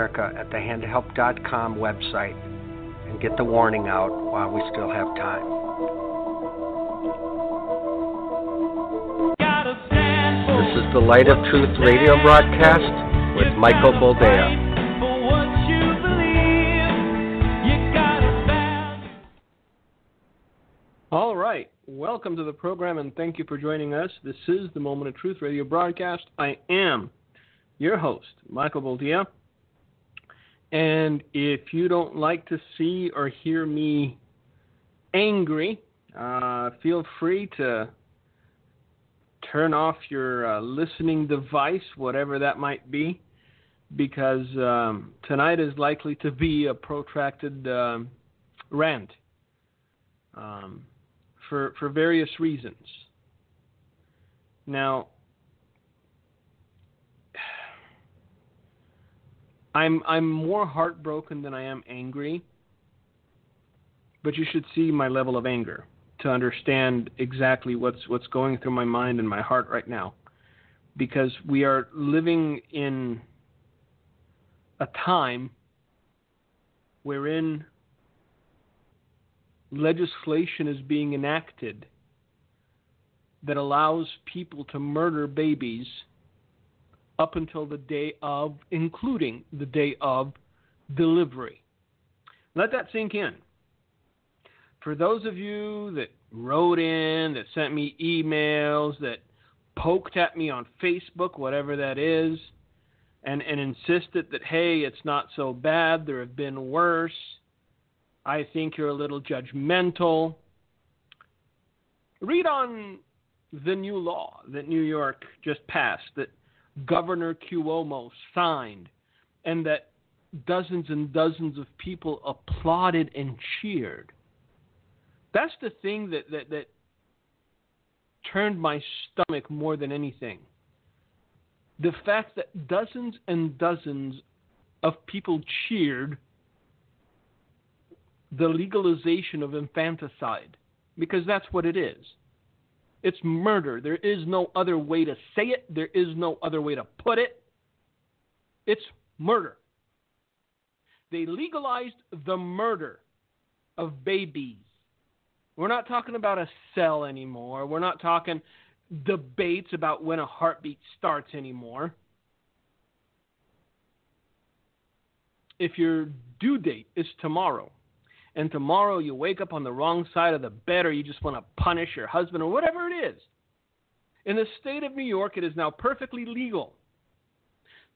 America at the handhelp.com website and get the warning out while we still have time. This is the Light of Truth radio broadcast with Michael Boldea. All right. Welcome to the program, and thank you for joining us. This is the Moment of Truth radio broadcast. I am your host, Michael Boldea. And if you don't like to see or hear me angry, feel free to turn off your listening device, whatever that might be, because tonight is likely to be a protracted rant. For various reasons. Now, I'm more heartbroken than I am angry, but you should see my level of anger to understand exactly what's going through my mind and my heart right now, because we are living in a time wherein legislation is being enacted that allows people to murder babies up until the day of, including the day of delivery. Let that sink in. For those of you that wrote in, that sent me emails, that poked at me on Facebook, whatever that is, and insisted that, hey, it's not so bad, there have been worse, I think you're a little judgmental. Read on the new law that New York just passed, that Governor Cuomo signed, and that dozens and dozens of people applauded and cheered. That's the thing that turned my stomach more than anything. The fact that dozens and dozens of people cheered the legalization of infanticide, because that's what it is. It's murder. There is no other way to say it. There is no other way to put it. It's murder. They legalized the murder of babies. We're not talking about a cell anymore. We're not talking debates about when a heartbeat starts anymore. If your due date is tomorrow, and tomorrow you wake up on the wrong side of the bed, or you just want to punish your husband or whatever it is, in the state of New York, it is now perfectly legal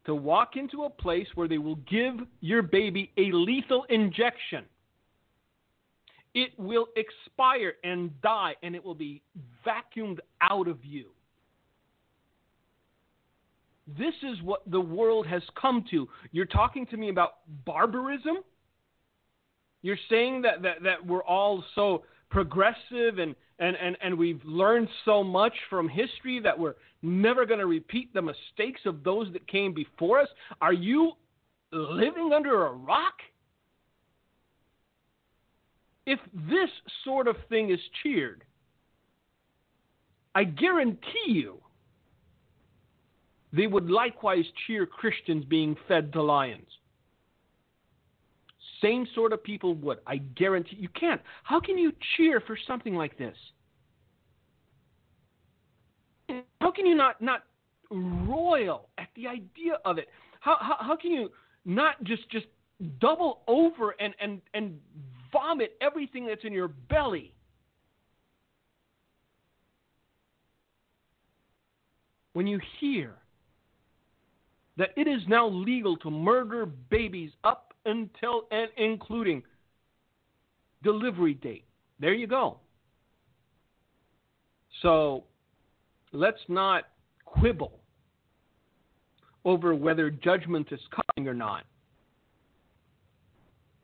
to walk into a place where they will give your baby a lethal injection. It will expire and die, and it will be vacuumed out of you. This is what the world has come to. You're talking to me about barbarism? You're saying that we're all so progressive and we've learned so much from history that we're never going to repeat the mistakes of those that came before us? Are you living under a rock? If this sort of thing is cheered, I guarantee you they would likewise cheer Christians being fed to lions. Same sort of people would. I guarantee you can't. How can you cheer for something like this? How can you not roil at the idea of it? How can you not just double over and vomit everything that's in your belly when you hear that it is now legal to murder babies up until and including delivery date? There you go. So let's not quibble over whether judgment is coming or not.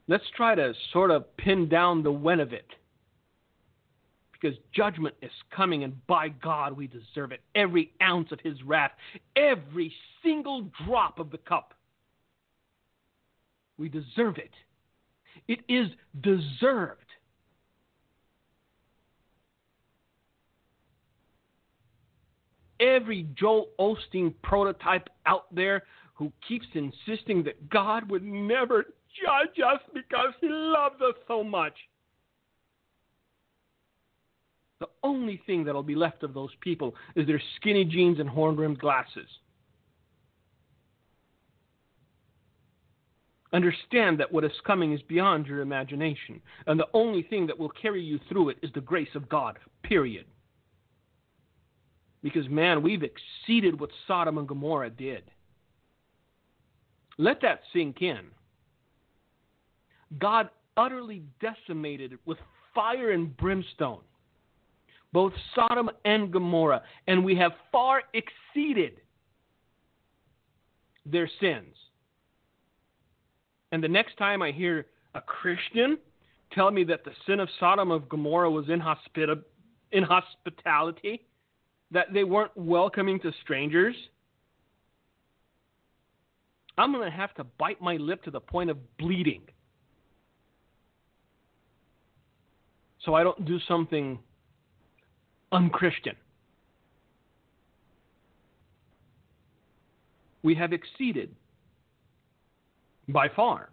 Let's try to sort of pin down the when of it. Because judgment is coming, and by God, we deserve it. Every ounce of his wrath, every single drop of the cup. We deserve it. It is deserved. Every Joel Osteen prototype out there who keeps insisting that God would never judge us because he loves us so much. The only thing that'll be left of those people is their skinny jeans and horn-rimmed glasses. Understand that what is coming is beyond your imagination, and the only thing that will carry you through it is the grace of God, period. Because, man, we've exceeded what Sodom and Gomorrah did. Let that sink in. God utterly decimated with fire and brimstone both Sodom and Gomorrah, and we have far exceeded their sins. And the next time I hear a Christian tell me that the sin of Sodom and Gomorrah was inhospitality, that they weren't welcoming to strangers, I'm going to have to bite my lip to the point of bleeding. So I don't do something unchristian. We have exceeded by far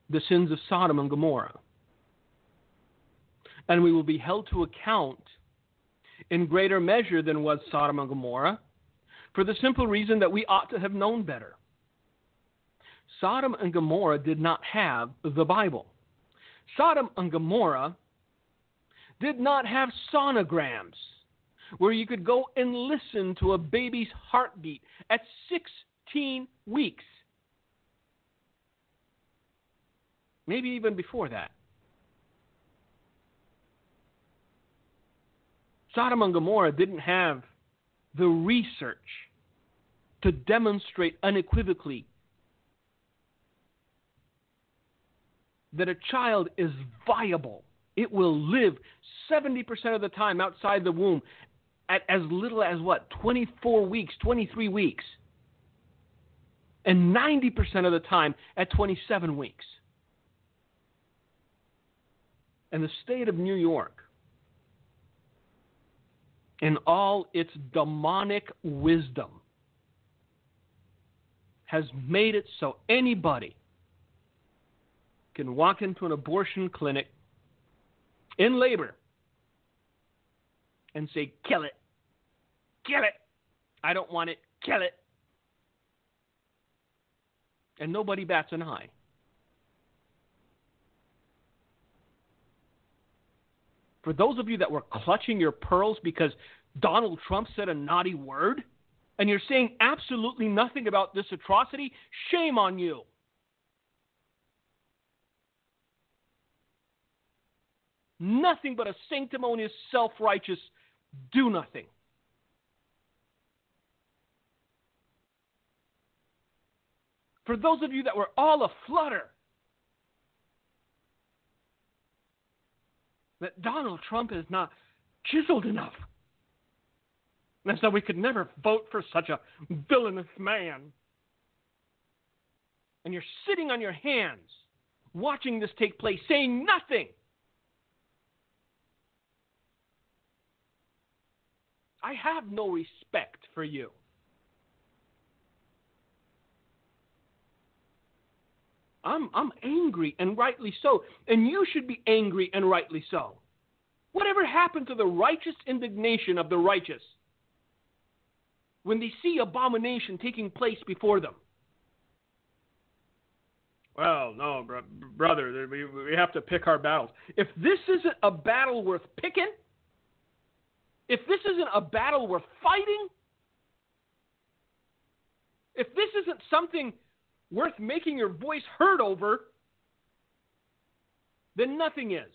the sins of Sodom and Gomorrah. And we will be held to account in greater measure than was Sodom and Gomorrah, for the simple reason that we ought to have known better. Sodom and Gomorrah did not have the Bible. Sodom and Gomorrah did not have sonograms where you could go and listen to a baby's heartbeat at 16 weeks. Maybe even before that. Sodom and Gomorrah didn't have the research to demonstrate unequivocally that a child is viable. It will live 70% of the time outside the womb at as little as 24 weeks, 23 weeks. And 90% of the time at 27 weeks. And the state of New York, in all its demonic wisdom, has made it so anybody can walk into an abortion clinic in labor and say, kill it. Kill it. I don't want it. Kill it. And nobody bats an eye. For those of you that were clutching your pearls because Donald Trump said a naughty word, and you're saying absolutely nothing about this atrocity, shame on you. Nothing but a sanctimonious, self-righteous do-nothing. For those of you that were all aflutter that Donald Trump is not chiseled enough, and so we could never vote for such a villainous man. And you're sitting on your hands, watching this take place, saying nothing. I have no respect for you. I'm angry, and rightly so. And you should be angry, and rightly so. Whatever happened to the righteous indignation of the righteous when they see abomination taking place before them? Well, no, brother, we have to pick our battles. If this isn't a battle worth picking, if this isn't a battle worth fighting, if this isn't something worth making your voice heard over, then nothing is.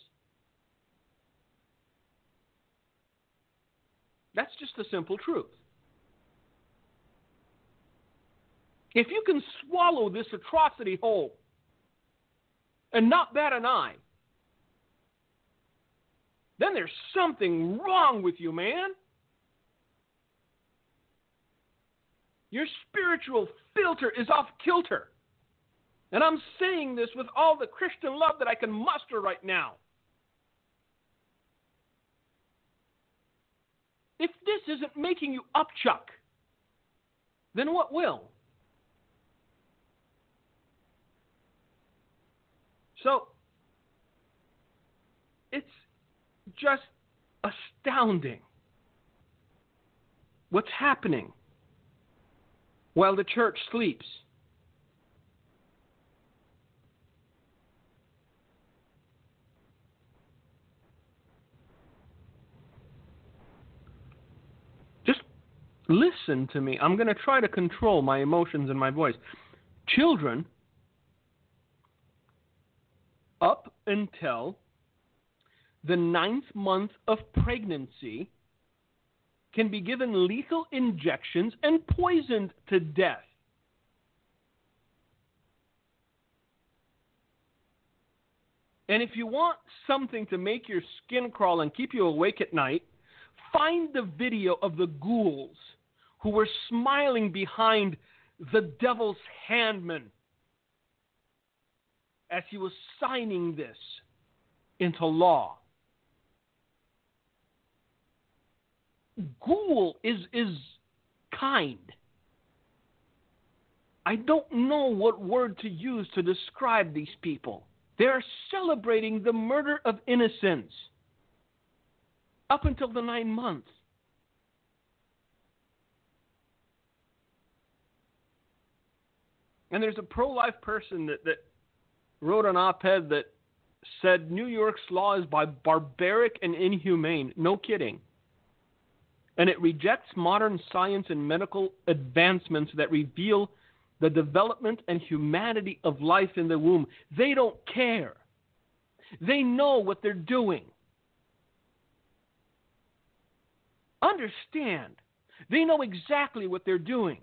That's just the simple truth. If you can swallow this atrocity whole and not bat an eye, then there's something wrong with you, man. Your spiritual filter is off kilter. And I'm saying this with all the Christian love that I can muster right now. If this isn't making you upchuck, then what will? So, it's just astounding what's happening while the church sleeps. Just listen to me. I'm going to try to control my emotions and my voice. Children, up until the 9th month of pregnancy, can be given lethal injections and poisoned to death. And if you want something to make your skin crawl and keep you awake at night, find the video of the ghouls who were smiling behind the devil's handman as he was signing this into law. Ghoul is kind. I don't know what word to use to describe these people. They are celebrating the murder of innocents up until the 9 months. And there's a pro-life person that wrote an op-ed that said New York's law is barbaric and inhumane. No kidding. And it rejects modern science and medical advancements that reveal the development and humanity of life in the womb. They don't care. They know what they're doing. Understand. They know exactly what they're doing.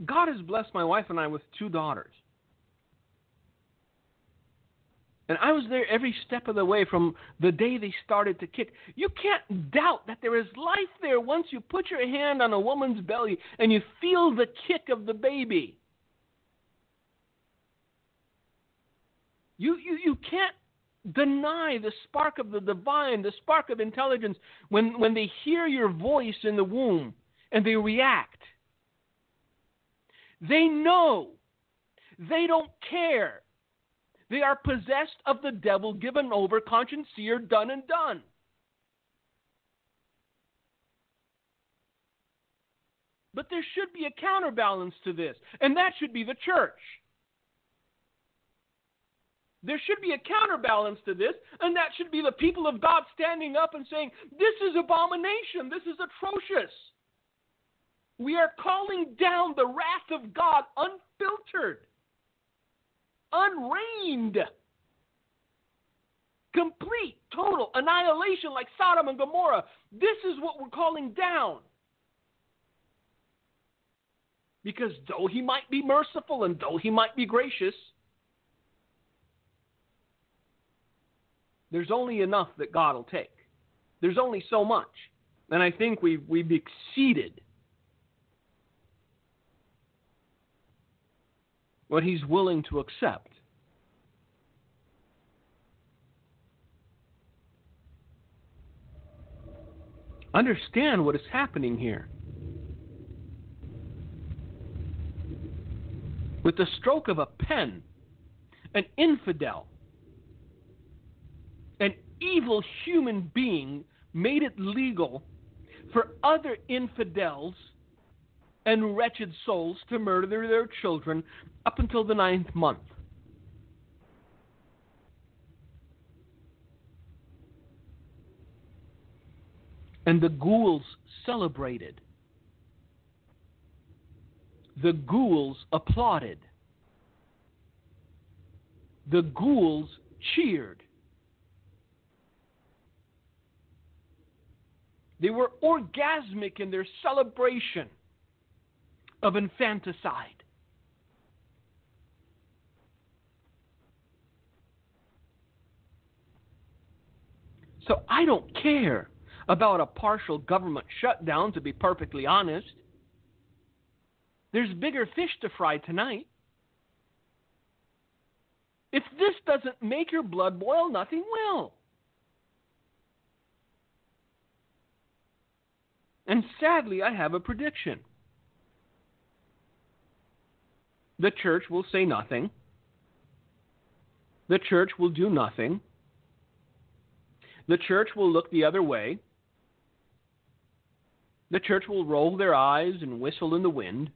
God has blessed my wife and I with 2 daughters. And I was there every step of the way from the day they started to kick. You can't doubt that there is life there once you put your hand on a woman's belly and you feel the kick of the baby. You can't deny the spark of the divine, the spark of intelligence when they hear your voice in the womb and they react. They know. They don't care. They are possessed of the devil, given over, conscience seared, done and done. But there should be a counterbalance to this, and that should be the church. There should be a counterbalance to this, and that should be the people of God standing up and saying, this is abomination, this is atrocious. We are calling down the wrath of God unfiltered, unreigned, complete, total annihilation like Sodom and Gomorrah. This is what we're calling down. Because though he might be merciful and though he might be gracious, there's only enough that God will take. There's only so much. And I think we've exceeded what he's willing to accept. Understand what is happening here. With the stroke of a pen, an infidel, an evil human being made it legal for other infidels and wretched souls to murder their children up until the 9th month. And the ghouls celebrated. The ghouls applauded. The ghouls cheered. They were orgasmic in their celebration of infanticide. So I don't care about a partial government shutdown, to be perfectly honest. There's bigger fish to fry tonight. If this doesn't make your blood boil, nothing will. And sadly, I have a prediction. the church will say nothing. The church will do nothing. The church will look the other way. The church will roll their eyes and whistle in the wind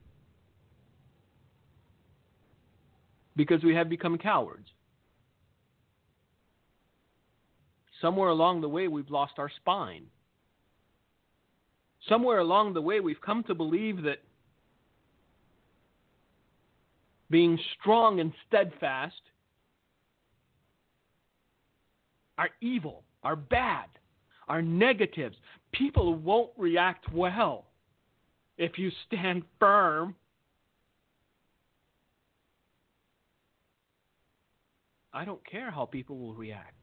because we have become cowards. Somewhere along the way, we've lost our spine. Somewhere along the way, we've come to believe that being strong and steadfast are evil, are bad, are negatives. People won't react well if you stand firm. I don't care how people will react.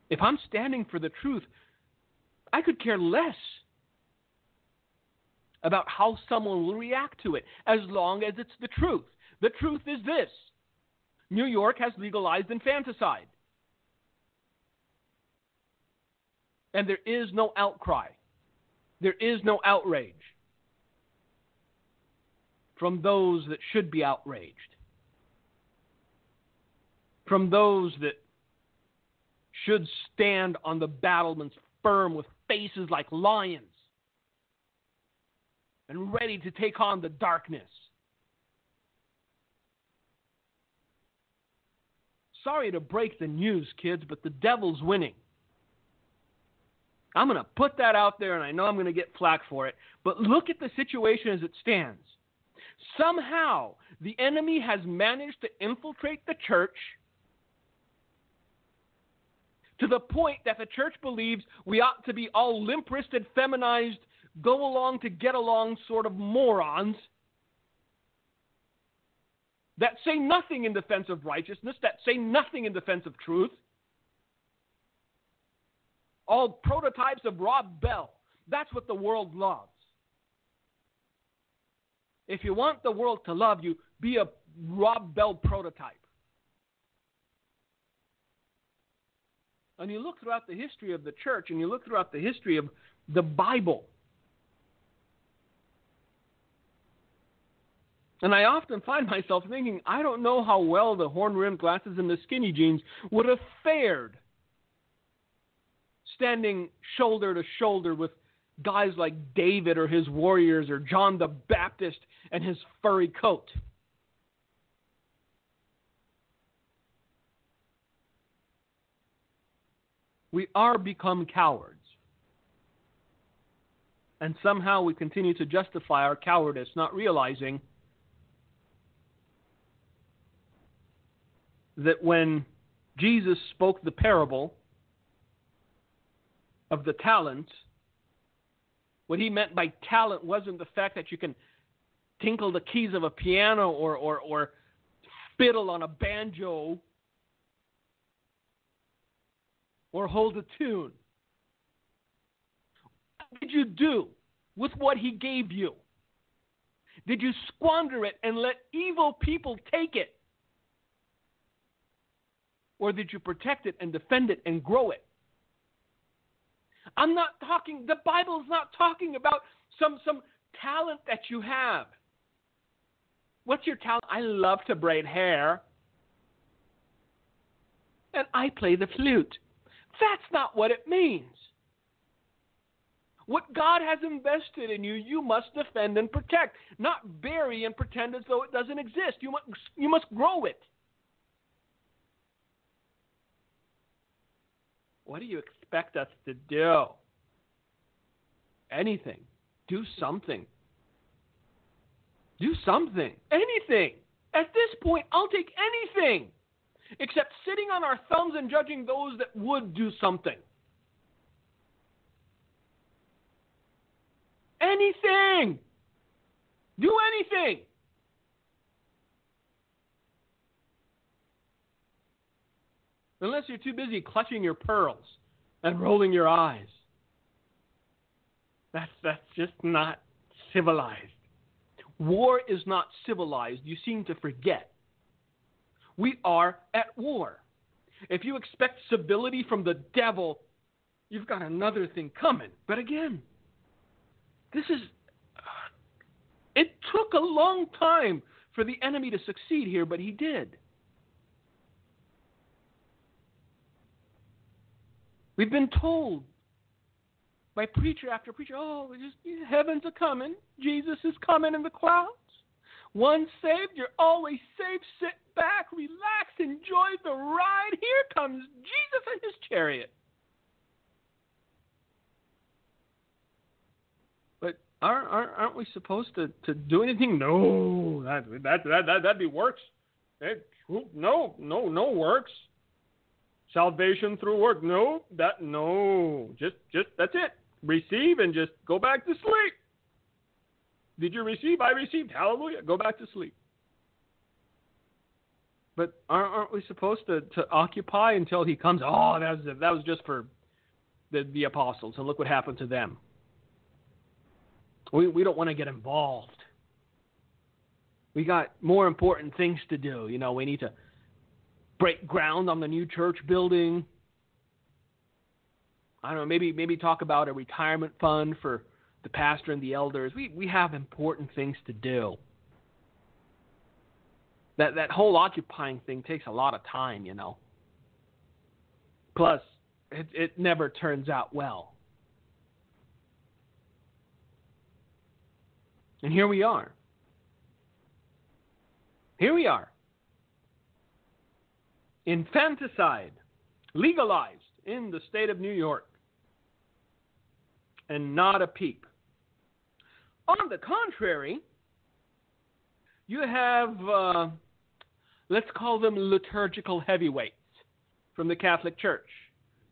If I'm standing for the truth, I could care less about how someone will react to it, as long as it's the truth. The truth is this: New York has legalized infanticide. And there is no outcry. There is no outrage from those that should be outraged, from those that should stand on the battlements firm with faces like lions and ready to take on the darkness. Sorry to break the news, kids, but the devil's winning. I'm going to put that out there, and I know I'm going to get flack for it, but look at the situation as it stands. Somehow, the enemy has managed to infiltrate the church to the point that the church believes we ought to be all limp-wristed, feminized, go along to get along sort of morons that say nothing in defense of righteousness, that say nothing in defense of truth. All prototypes of Rob Bell. That's what the world loves. If you want the world to love you, be a Rob Bell prototype. And you look throughout the history of the church, and you look throughout the history of the Bible. And I often find myself thinking, I don't know how well the horn-rimmed glasses and the skinny jeans would have fared standing shoulder to shoulder with guys like David or his warriors, or John the Baptist and his furry coat. We are become cowards. And somehow we continue to justify our cowardice, not realizing that when Jesus spoke the parable of the talents, what he meant by talent wasn't the fact that you can tinkle the keys of a piano or fiddle on a banjo or hold a tune. What did you do with what he gave you? Did you squander it and let evil people take it? Or did you protect it and defend it and grow it? The Bible's not talking about some talent that you have. What's your talent? I love to braid hair. And I play the flute. That's not what it means. What God has invested in you, you must defend and protect, not bury and pretend as though it doesn't exist. You must grow it. What do you expect us to do? Anything. Do something. Do something. Anything. At this point, I'll take anything except sitting on our thumbs and judging those that would do something. Anything. Do anything. Unless you're too busy clutching your pearls and rolling your eyes. That's just not civilized. War is not civilized. You seem to forget. We are at war. If you expect civility from the devil, you've got another thing coming. But again, it took a long time for the enemy to succeed here, but he did. We've been told by preacher after preacher, heaven's a coming. Jesus is coming in the clouds. Once saved, you're always saved. Sit back, relax, enjoy the ride. Here comes Jesus and his chariot. But aren't we supposed to do anything? No, that'd be works. No works. Salvation through work. No. Just that's it. Receive and just go back to sleep. Did you receive? I received. Hallelujah. Go back to sleep. But aren't we supposed to occupy until he comes? Oh, that was just for the apostles, and look what happened to them. We don't want to get involved. We got more important things to do. We need to break ground on the new church building. I don't know, maybe talk about a retirement fund for the pastor and the elders. We have important things to do. That whole occupying thing takes a lot of time, Plus, it never turns out well. And here we are. Infanticide legalized in the state of New York. And not a peep. On the contrary, you have, let's call them liturgical heavyweights from the Catholic Church.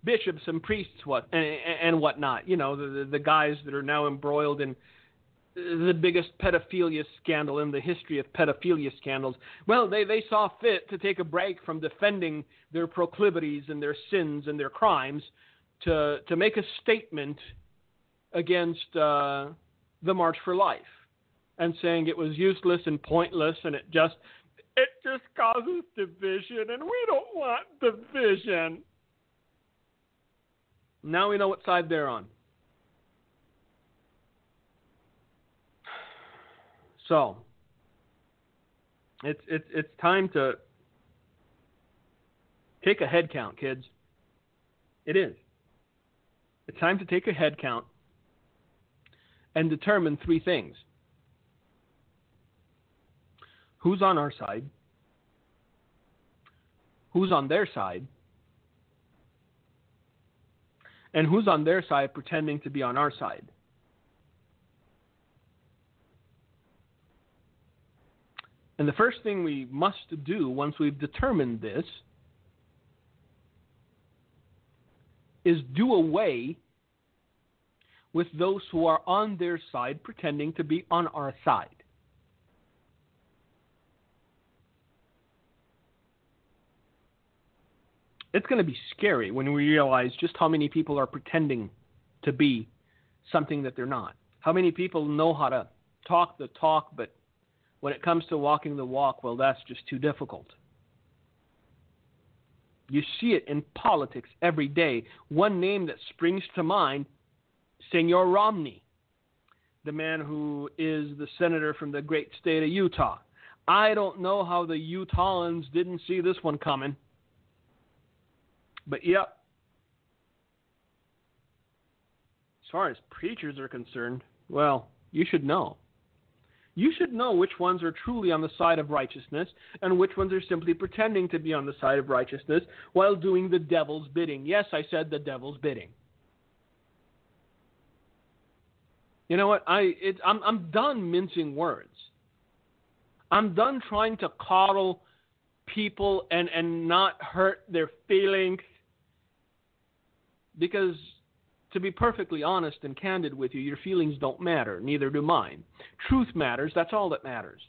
Bishops and priests and whatnot. The guys that are now embroiled in the biggest pedophilia scandal in the history of pedophilia scandals. Well, they saw fit to take a break from defending their proclivities and their sins and their crimes to make a statement against the March for Life and saying it was useless and pointless and it just causes division and we don't want division. Now we know what side they're on. So, it's time to take a head count, kids. It is. It's time to take a head count and determine three things. Who's on our side? Who's on their side? And who's on their side pretending to be on our side? And the first thing we must do once we've determined this is do away with those who are on their side pretending to be on our side. It's going to be scary when we realize just how many people are pretending to be something that they're not. How many people know how to talk the talk, but when it comes to walking the walk, well, that's just too difficult. You see it in politics every day. One name that springs to mind, Senor Romney, the man who is the senator from the great state of Utah. I don't know how the Utahns didn't see this one coming. But yep. As far as preachers are concerned, well, you should know. You should know which ones are truly on the side of righteousness and which ones are simply pretending to be on the side of righteousness while doing the devil's bidding. Yes, I said the devil's bidding. You know what? I'm done mincing words. I'm done trying to coddle people and not hurt their feelings. Because, to be perfectly honest and candid with you, your feelings don't matter. Neither do mine. Truth matters. That's all that matters.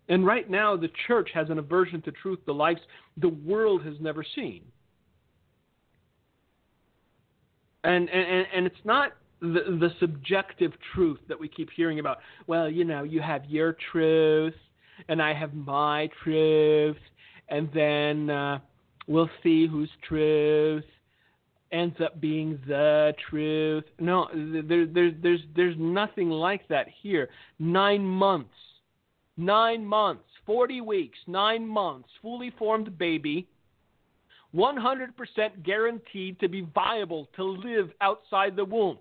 And right now, the church has an aversion to truth, the likes the world has never seen. And it's not the subjective truth that we keep hearing about. Well, you have your truth, and I have my truth, and then we'll see whose truth ends up being the truth. No, there's nothing like that here. 9 months 9 months, 40 weeks, 9 months, fully formed baby, 100% guaranteed to be viable to live outside the womb.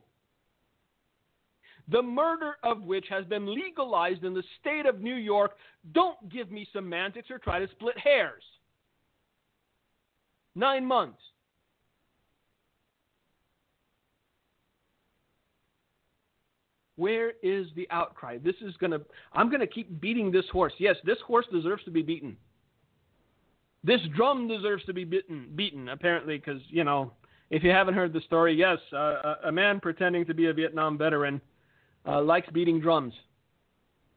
The murder of which has been legalized in the state of New York. Don't give me semantics or try to split hairs. 9 months. Where is the outcry? I'm going to keep beating this horse. Yes, this horse deserves to be beaten. This drum deserves to be beaten apparently, because, if you haven't heard the story, yes, a man pretending to be a Vietnam veteran likes beating drums.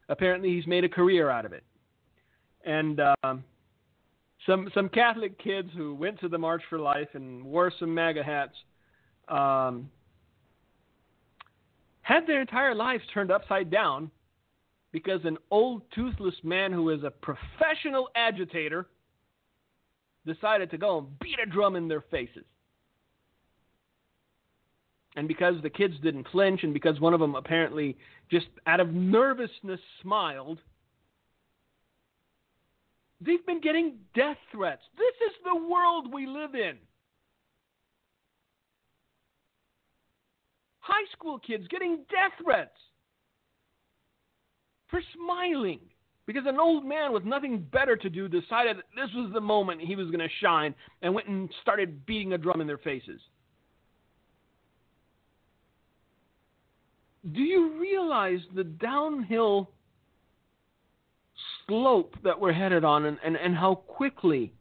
Apparently he's made a career out of it. And some Catholic kids who went to the March for Life and wore some MAGA hats had their entire lives turned upside down because an old toothless man who is a professional agitator decided to go and beat a drum in their faces. And because the kids didn't flinch, and because one of them apparently just out of nervousness smiled, they've been getting death threats. This is the world we live in. High school kids getting death threats for smiling because an old man with nothing better to do decided that this was the moment he was going to shine and went and started beating a drum in their faces. Do you realize the downhill slope that we're headed on and how quickly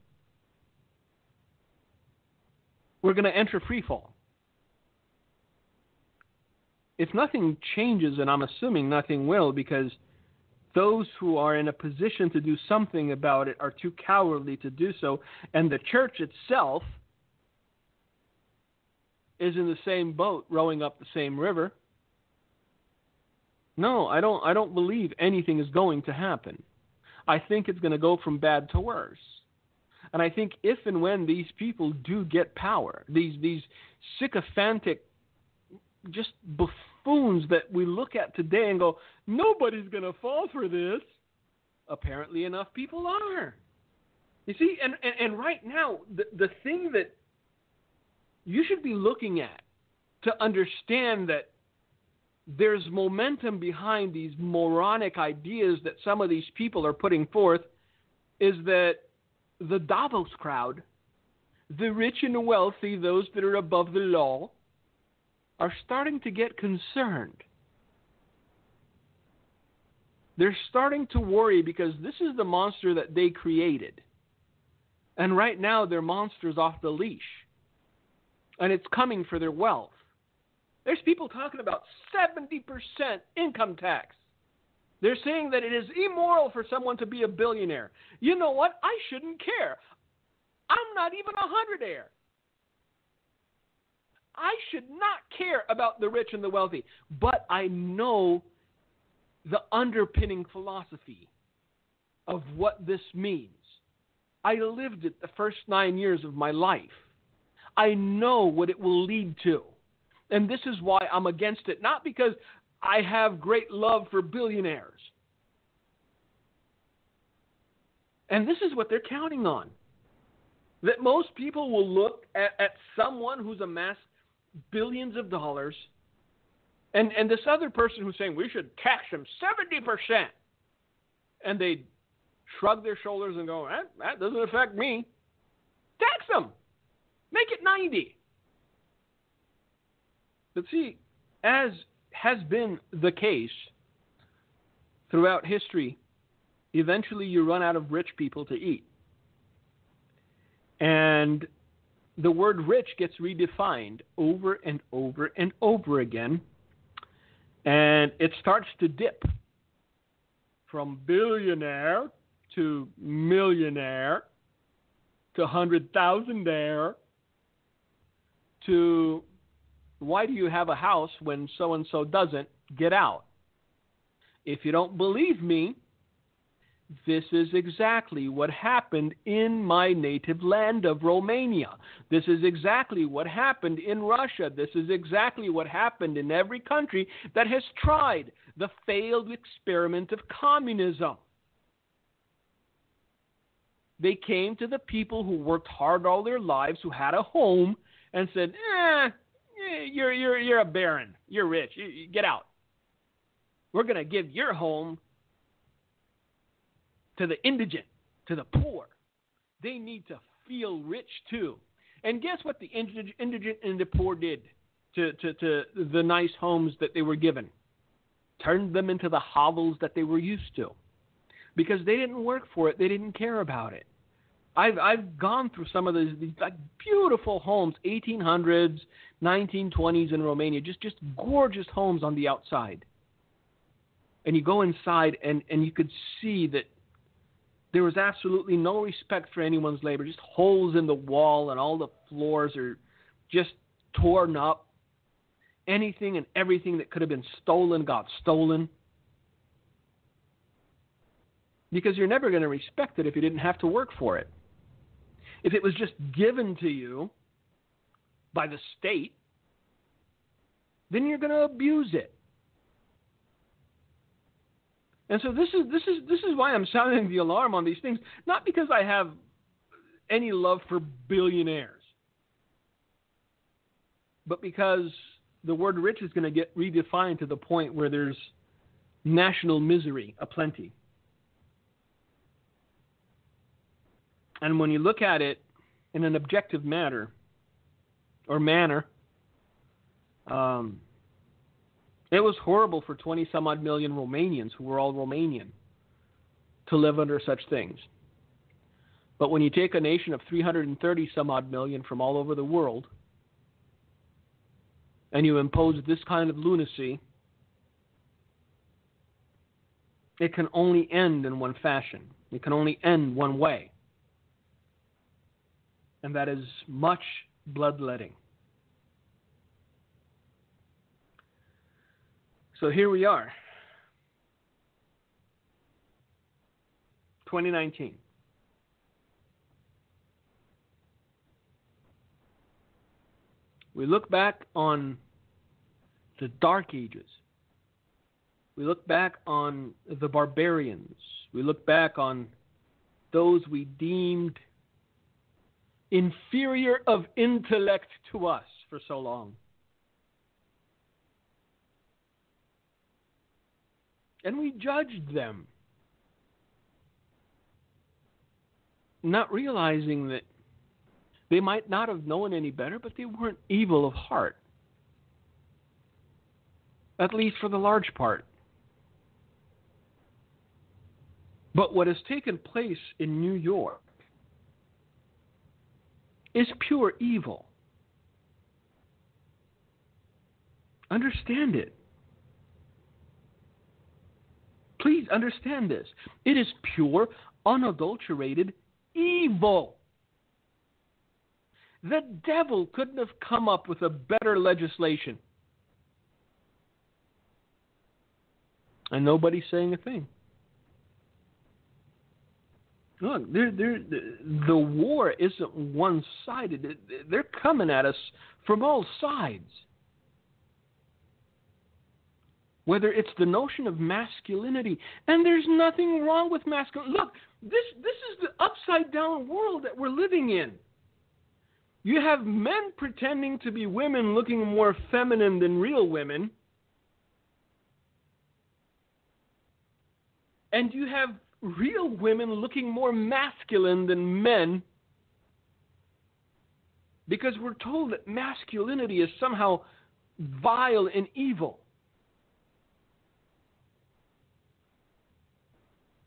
we're going to enter freefall? If nothing changes, and I'm assuming nothing will, because those who are in a position to do something about it are too cowardly to do so, and the church itself is in the same boat, rowing up the same river. No, I don't believe anything is going to happen. I think it's going to go from bad to worse. And I think if and when these people do get power, these sycophantic just buffoons that we look at today and go, nobody's going to fall for this. Apparently enough people are. You see, and right now, the thing that you should be looking at to understand that there's momentum behind these moronic ideas that some of these people are putting forth is that the Davos crowd, the rich and the wealthy, those that are above the law, are starting to get concerned. They're starting to worry because this is the monster that they created. And right now, their monster's off the leash. And it's coming for their wealth. There's people talking about 70% income tax. They're saying that it is immoral for someone to be a billionaire. You know what? I shouldn't care. I'm not even a hundredaire. I should not care about the rich and the wealthy. But I know the underpinning philosophy of what this means. I lived it the first 9 years of my life. I know what it will lead to. And this is why I'm against it. Not because I have great love for billionaires. And this is what they're counting on. That most people will look at someone who's amassed billions of dollars and this other person who's saying we should tax them 70%. And they shrug their shoulders and go, that doesn't affect me. Tax them. Make it 90. But see, as has been the case throughout history, eventually you run out of rich people to eat. And the word rich gets redefined over and over and over again. And it starts to dip from billionaire to millionaire to 100,000aire to why do you have a house when so-and-so doesn't? Get out. If you don't believe me, this is exactly what happened in my native land of Romania. This is exactly what happened in Russia. This is exactly what happened in every country that has tried the failed experiment of communism. They came to the people who worked hard all their lives, who had a home, and said, you're a baron. You're rich. You get out. We're going to give your home to the indigent, to the poor. They need to feel rich too. And guess what the indigent and the poor did to the nice homes that they were given? Turned them into the hovels that they were used to. Because they didn't work for it. They didn't care about it. I've gone through some of these like beautiful homes, 1800s, 1920s in Romania, just gorgeous homes on the outside. And you go inside and you could see that there was absolutely no respect for anyone's labor, just holes in the wall and all the floors are just torn up. Anything and everything that could have been stolen got stolen. Because you're never going to respect it if you didn't have to work for it. If it was just given to you by the state, then you're going to abuse it. And so this is why I'm sounding the alarm on these things, not because I have any love for billionaires, but because the word rich is going to get redefined to the point where there's national misery aplenty. And when you look at it in an objective manner, it was horrible for 20 some odd million Romanians who were all Romanian to live under such things. But when you take a nation of 330 some odd million from all over the world and you impose this kind of lunacy, it can only end in one fashion. It can only end one way. And that is much bloodletting. So here we are, 2019. We look back on the Dark Ages. We look back on the barbarians. We look back on those we deemed inferior of intellect to us for so long. And we judged them, not realizing that they might not have known any better, but they weren't evil of heart, at least for the large part. But what has taken place in New York is pure evil. Understand it. Please understand this. It is pure, unadulterated evil. The devil couldn't have come up with a better legislation. And nobody's saying a thing. Look, the war isn't one-sided. They're coming at us from all sides. Whether it's the notion of masculinity, and there's nothing wrong with masculinity. Look, this is the upside-down world that we're living in. You have men pretending to be women looking more feminine than real women. And you have real women looking more masculine than men, because we're told that masculinity is somehow vile and evil.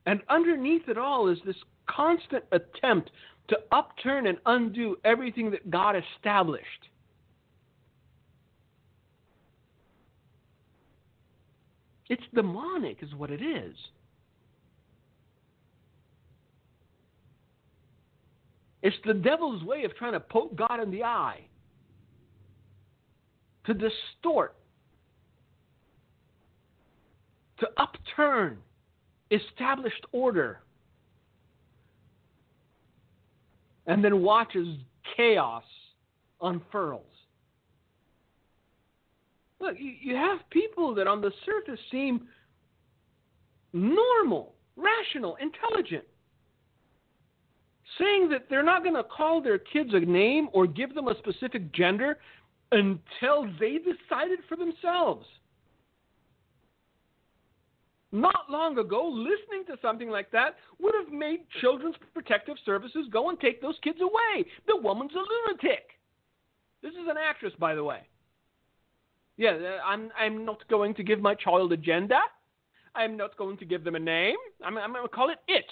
And underneath it all is this constant attempt to upturn and undo everything that God established. It's demonic is what it is. It's the devil's way of trying to poke God in the eye, to distort, to upturn established order, and then watch as chaos unfurls. Look, you have people that on the surface seem normal, rational, intelligent. saying that they're not going to call their kids a name or give them a specific gender until they decided for themselves. Not long ago, listening to something like that would have made Children's Protective Services go and take those kids away. The woman's a lunatic. This is an actress, by the way. Yeah, I'm not going to give my child a gender. I'm not going to give them a name. I'm going to call it it.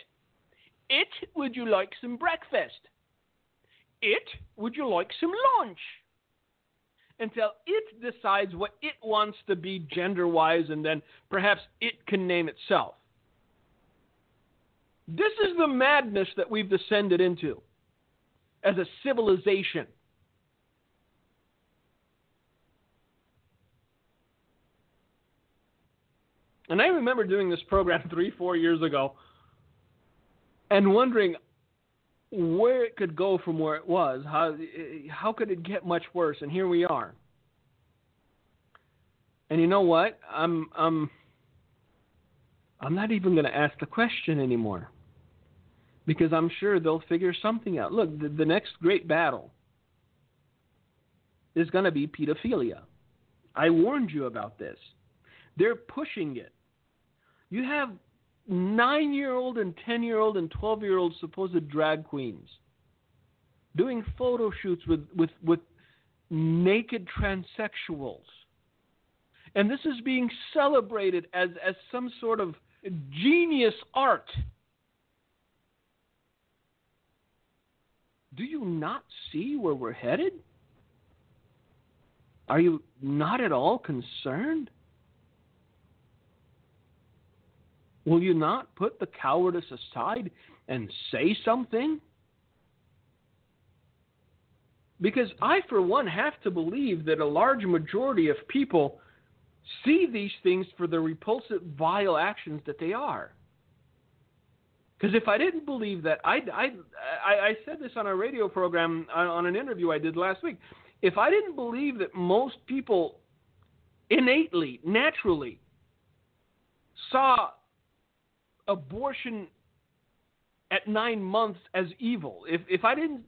It, would you like some breakfast? It, would you like some lunch? Until it decides what it wants to be gender-wise, and then perhaps it can name itself. This is the madness that we've descended into as a civilization. And I remember doing this program 3-4 years ago and wondering where it could go from where it was. How could it get much worse? And here we are. And you know what? I'm not even going to ask the question anymore, because I'm sure they'll figure something out. Look, the next great battle is going to be pedophilia. I warned you about this. They're pushing it. You have 9-year-old and 10-year-old and 12-year-old supposed drag queens doing photo shoots with naked transsexuals. And this is being celebrated as some sort of genius art. Do you not see where we're headed? Are you not at all concerned? Will you not put the cowardice aside and say something? Because I, for one, have to believe that a large majority of people see these things for the repulsive, vile actions that they are. Because if I didn't believe that, I said this on a radio program, on an interview I did last week. If I didn't believe that most people innately, naturally, saw abortion at 9 months as evil, if I didn't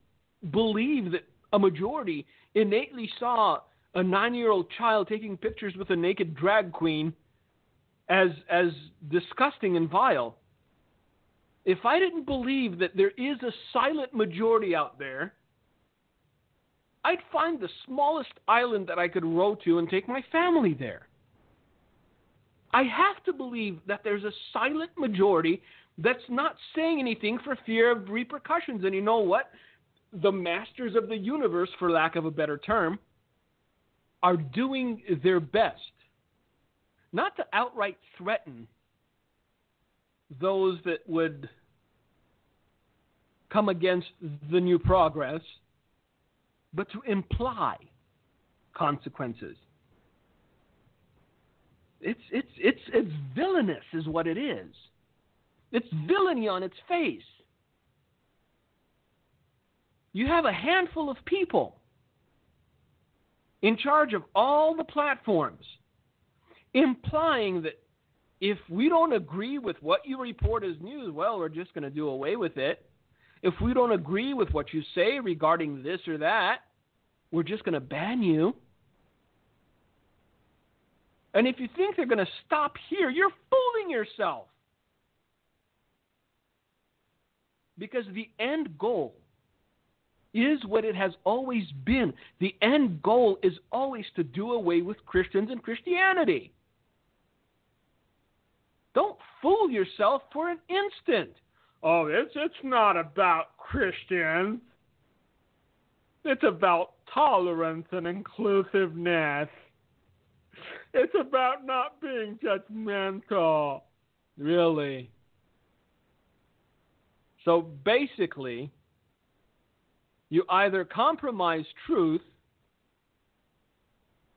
believe that a majority innately saw a 9-year-old child taking pictures with a naked drag queen as disgusting and vile, if I didn't believe that there is a silent majority out there, I'd find the smallest island that I could row to and take my family there. I have to believe that there's a silent majority that's not saying anything for fear of repercussions. And you know what? The masters of the universe, for lack of a better term, are doing their best not to outright threaten those that would come against the new progress, but to imply consequences. It's villainous is what it is. It's villainy on its face. You have a handful of people in charge of all the platforms, implying that if we don't agree with what you report as news, well, we're just going to do away with it. If we don't agree with what you say regarding this or that, we're just going to ban you. And if you think they're going to stop here, you're fooling yourself. Because the end goal is what it has always been. The end goal is always to do away with Christians and Christianity. Don't fool yourself for an instant. Oh, it's not about Christians. It's about tolerance and inclusiveness. It's about not being judgmental. Really? So basically, you either compromise truth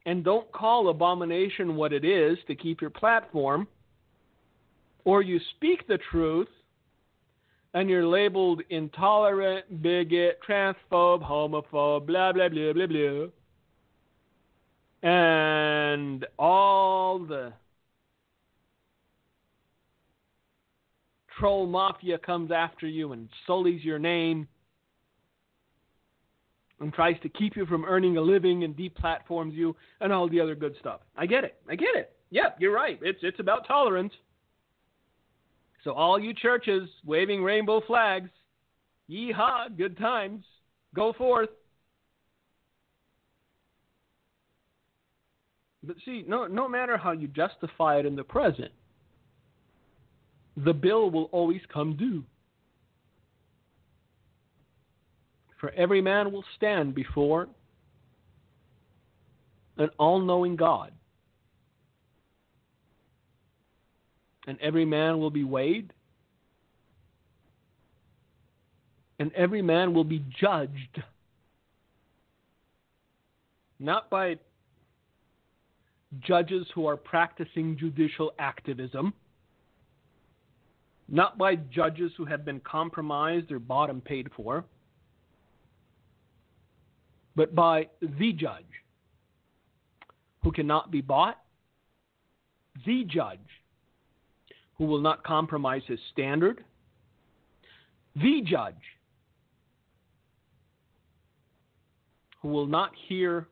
and don't call abomination what it is to keep your platform, or you speak the truth and you're labeled intolerant, bigot, transphobe, homophobe, blah, blah, blah, blah, blah. And all the troll mafia comes after you and sullies your name and tries to keep you from earning a living and deplatforms you and all the other good stuff. I get it. Yeah, you're right. It's about tolerance. So all you churches waving rainbow flags, yeehaw, good times, go forth. But see, no matter how you justify it in the present, the bill will always come due. For every man will stand before an all-knowing God. And every man will be weighed. And every man will be judged. Not by judges who are practicing judicial activism. Not by judges who have been compromised or bought and paid for. But by the judge who cannot be bought. The judge who will not compromise his standard. The judge who will not hear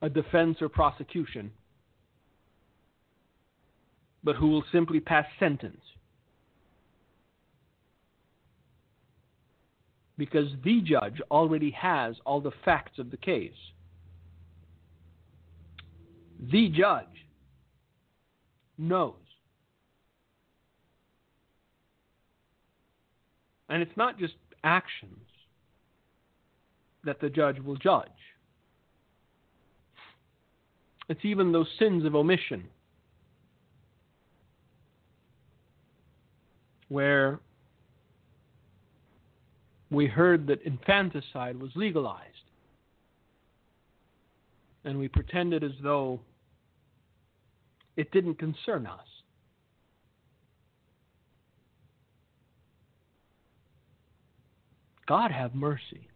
a defense or prosecution, but who will simply pass sentence. Because the judge already has all the facts of the case. The judge knows. And it's not just actions that the judge will judge. It's even those sins of omission, where we heard that infanticide was legalized, and we pretended as though it didn't concern us. God have mercy.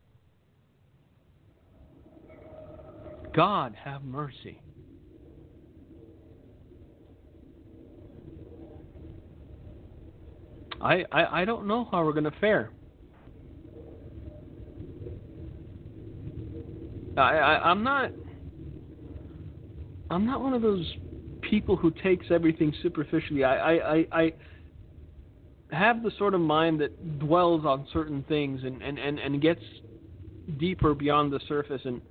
God have mercy. I don't know how we're going to fare. I'm not one of those people who takes everything superficially. I have the sort of mind that dwells on certain things and gets deeper beyond the surface. And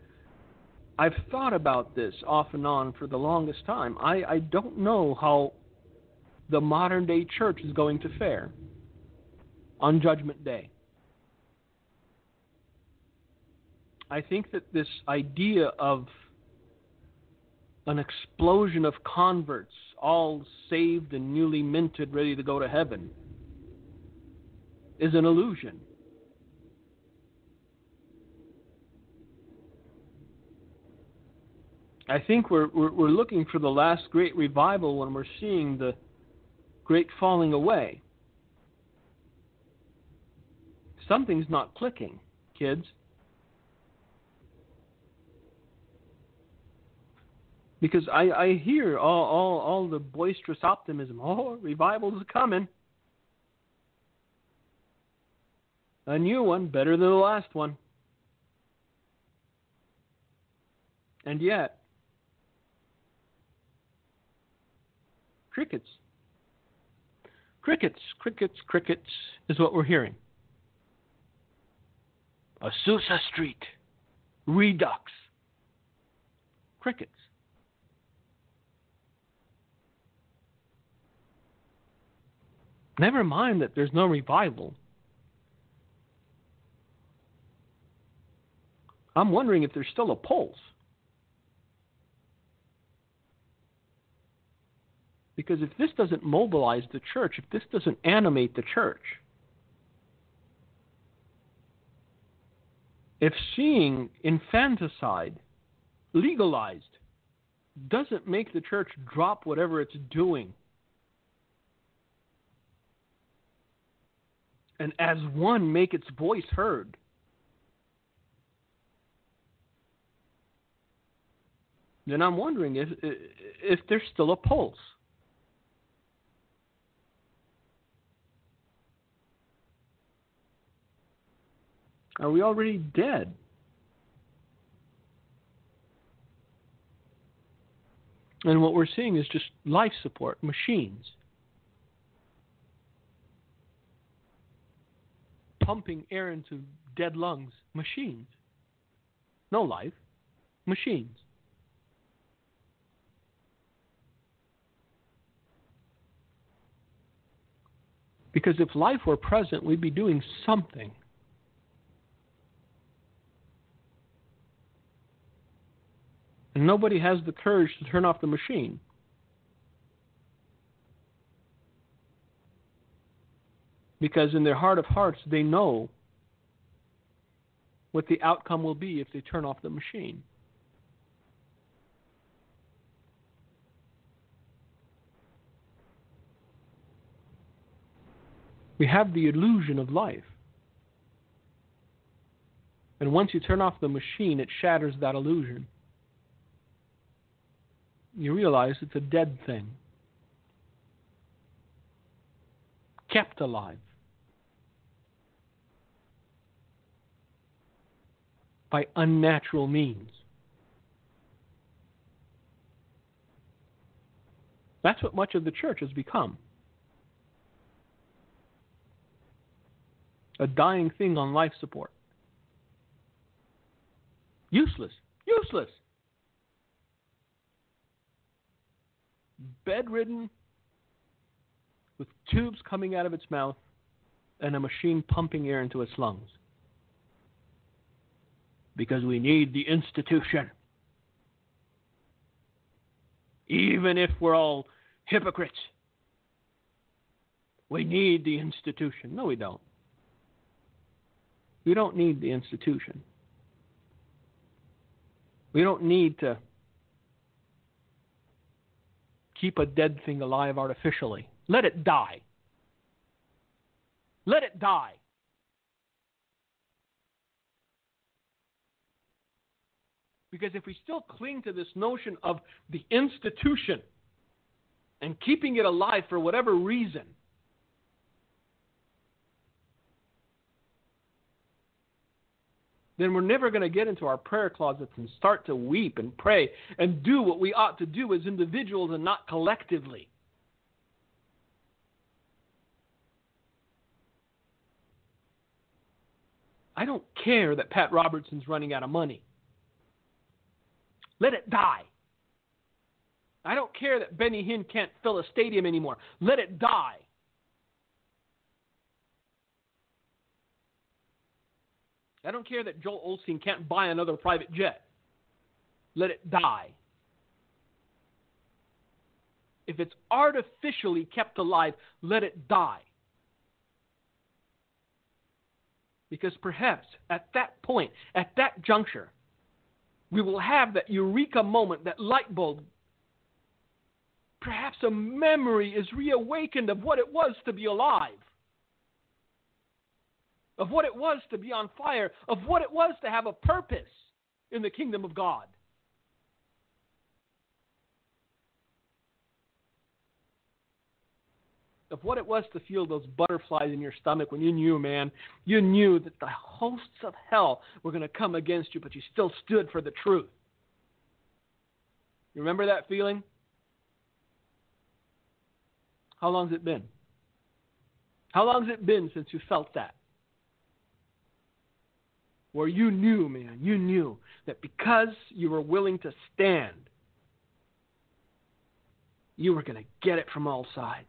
I've thought about this off and on for the longest time. I don't know how the modern day church is going to fare on Judgment Day. I think that this idea of an explosion of converts, all saved and newly minted, ready to go to heaven, is an illusion. I think we're looking for the last great revival when we're seeing the great falling away. Something's not clicking, kids. Because I hear all the boisterous optimism. Oh, revival's coming. A new one, better than the last one. And yet, crickets. Crickets is what we're hearing. Azusa Street. Redux. Crickets. Never mind that there's no revival. I'm wondering if there's still a pulse. Because if this doesn't mobilize the church, if this doesn't animate the church, if seeing infanticide legalized doesn't make the church drop whatever it's doing, and as one make its voice heard, then I'm wondering if there's still a pulse. Are we already dead? And what we're seeing is just life support machines. Pumping air into dead lungs. Machines. No life. Machines. Because if life were present, we'd be doing something. And nobody has the courage to turn off the machine. Because in their heart of hearts, they know what the outcome will be if they turn off the machine. We have the illusion of life. And once you turn off the machine, it shatters that illusion. You realize it's a dead thing. Kept alive. By unnatural means. That's what much of the church has become. A dying thing on life support. Useless. Useless. Bedridden, with tubes coming out of its mouth and a machine pumping air into its lungs. Because we need the institution. Even if we're all hypocrites. We need the institution. No, we don't. We don't need the institution. We don't need to keep a dead thing alive artificially. Let it die. Let it die. Because if we still cling to this notion of the institution and keeping it alive for whatever reason, then we're never going to get into our prayer closets and start to weep and pray and do what we ought to do as individuals and not collectively. I don't care that Pat Robertson's running out of money. Let it die. I don't care that Benny Hinn can't fill a stadium anymore. Let it die. I don't care that Joel Osteen can't buy another private jet. Let it die. If it's artificially kept alive, let it die. Because perhaps at that point, at that juncture, we will have that eureka moment, that light bulb. Perhaps a memory is reawakened of what it was to be alive. Of what it was to be on fire, of what it was to have a purpose in the kingdom of God. Of what it was to feel those butterflies in your stomach when you knew, man, you knew that the hosts of hell were going to come against you, but you still stood for the truth. You remember that feeling? How long has it been? How long has it been since you felt that? Where you knew, man, you knew that because you were willing to stand, you were going to get it from all sides.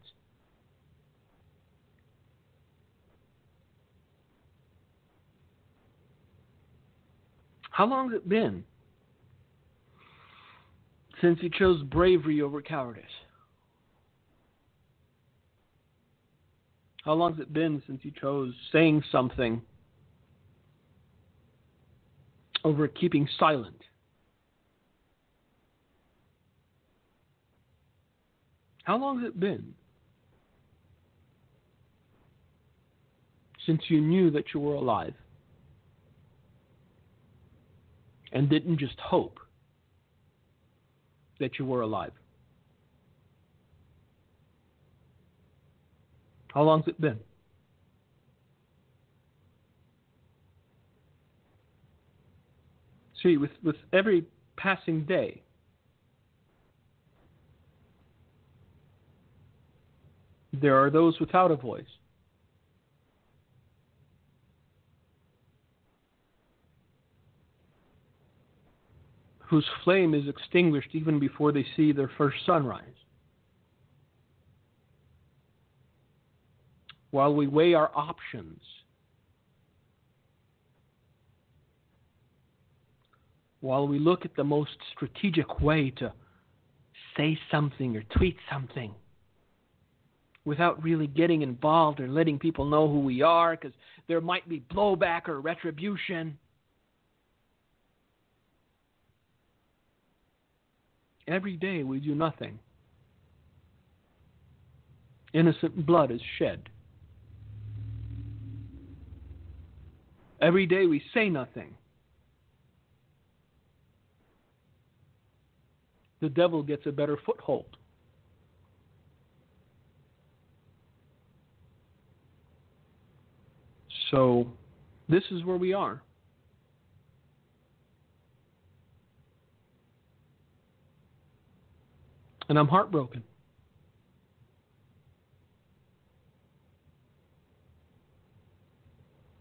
How long has it been since you chose bravery over cowardice? How long has it been since you chose saying something over keeping silent? How long has it been since you knew that you were alive and didn't just hope that you were alive? How long has it been? See, with every passing day, there are those without a voice. Whose flame is extinguished even before they see their first sunrise. While we weigh our options, while we look at the most strategic way to say something or tweet something without really getting involved or letting people know who we are, because there might be blowback or retribution. Every day we do nothing. Innocent blood is shed. Every day we say nothing. The devil gets a better foothold. So, this is where we are. And I'm heartbroken.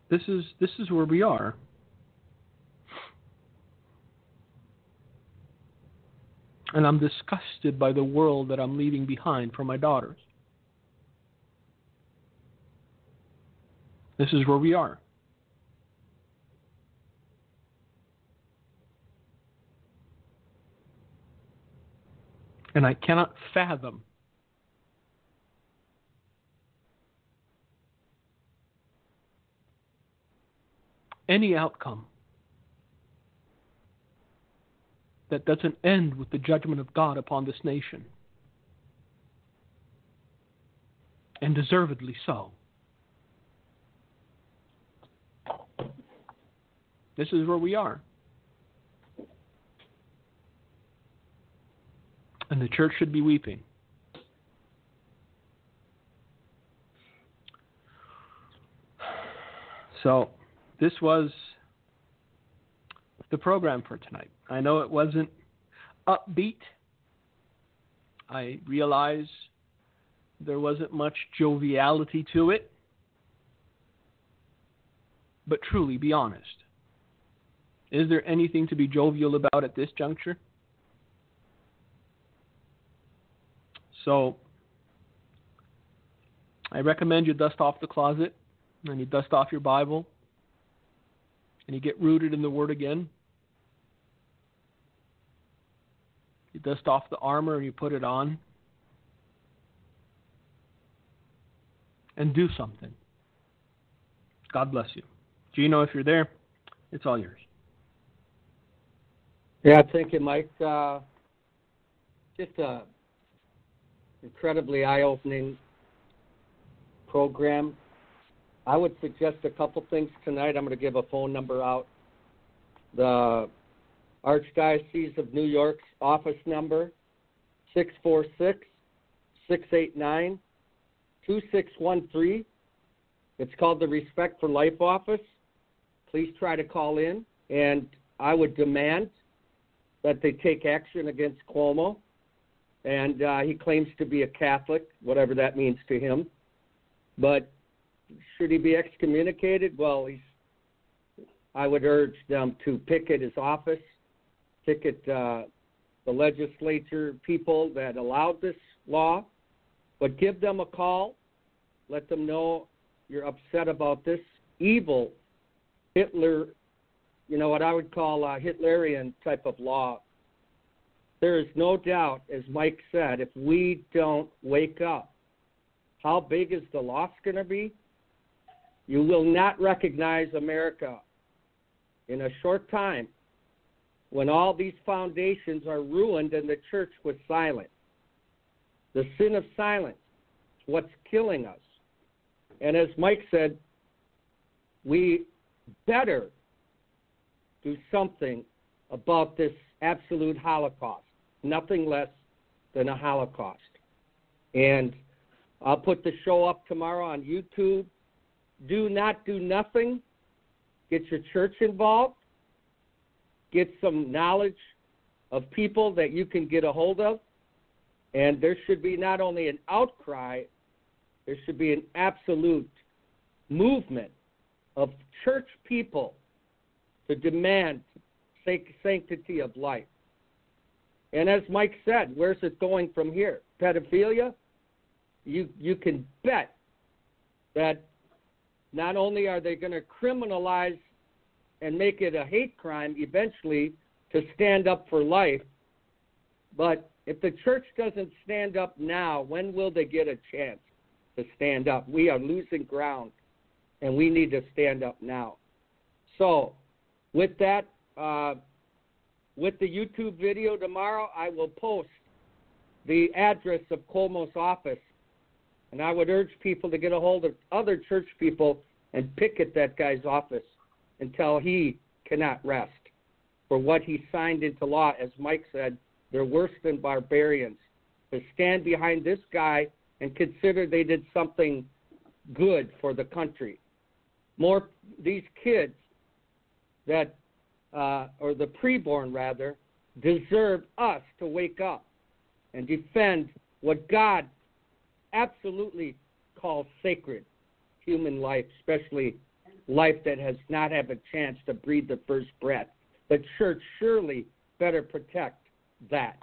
This is where we are. And I'm disgusted by the world that I'm leaving behind for my daughters. This is where we are. And I cannot fathom any outcome that doesn't end with the judgment of God upon this nation. And deservedly so. This is where we are. And the church should be weeping. So, this was the program for tonight. I know it wasn't upbeat. I realize there wasn't much joviality to it. But truly, be honest. Is there anything to be jovial about at this juncture? So, I recommend you dust off the closet and you dust off your Bible and you get rooted in the Word again. You dust off the armor and you put it on. And do something. God bless you. Gino, if you're there, it's all yours. Yeah, thank you, Mike. Just a incredibly eye-opening program. I would suggest a couple things tonight. I'm going to give a phone number out. The Archdiocese of New York's office number, 646-689-2613. It's called the Respect for Life office. Please try to call in, and I would demand that they take action against Cuomo. And he claims to be a Catholic, whatever that means to him. But should he be excommunicated? Well, I would urge them to picket his office, picket the legislature people that allowed this law. But give them a call. Let them know you're upset about this evil Hitler, what I would call a Hitlerian type of law. There is no doubt, as Mike said, if we don't wake up, how big is the loss going to be? You will not recognize America in a short time when all these foundations are ruined and the church was silent. The sin of silence is what's killing us. And as Mike said, we better do something about this absolute Holocaust. Nothing less than a Holocaust. And I'll put the show up tomorrow on YouTube. Do not do nothing. Get your church involved. get some knowledge of people that you can get a hold of. And there should be not only an outcry, there should be an absolute movement of church people to demand sanctity of life. And as Mike said, where's it going from here? Pedophilia? You can bet that not only are they going to criminalize and make it a hate crime eventually to stand up for life, but if the church doesn't stand up now, when will they get a chance to stand up? We are losing ground, and we need to stand up now. So with that, with the YouTube video tomorrow, I will post the address of Cuomo's office, and I would urge people to get a hold of other church people and picket that guy's office until he cannot rest for what he signed into law. As Mike said, they're worse than barbarians. To stand behind this guy and consider they did something good for the country. More these kids that, or the preborn rather, deserve us to wake up and defend what God absolutely calls sacred, human life, especially life that has not had a chance to breathe the first breath. The church surely better protect that.